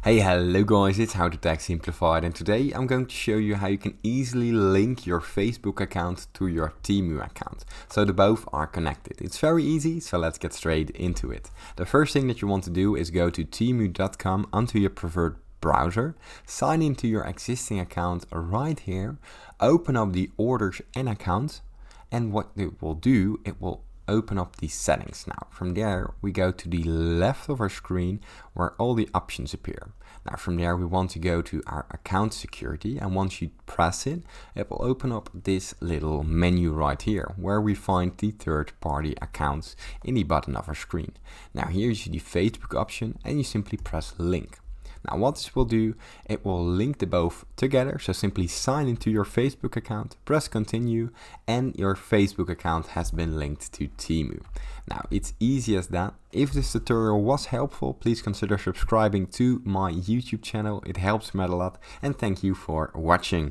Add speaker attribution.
Speaker 1: Hey, hello guys, it's How to Tech Simplified, and today I'm going to show you how you can easily link your Facebook account to your TEMU account, so the both are connected. It's very easy, so let's get straight into it. The first thing that you want to do is go to temu.com onto your preferred browser, sign into your existing account right here, open up the orders and accounts, and what it will do, it will open up the settings. Now from there we go to the left of our screen where all the options appear. Now from there we want to go to our account security, and once you press it, it will open up this little menu right here where we find the third-party accounts in the bottom of our screen. Now here is the Facebook option and you simply press link. Now what this will do, it will link the both together, so simply sign into your Facebook account, press continue, and your Facebook account has been linked to TEMU. Now it's easy as that. If this tutorial was helpful, please consider subscribing to my YouTube channel, it helps me out a lot, and thank you for watching.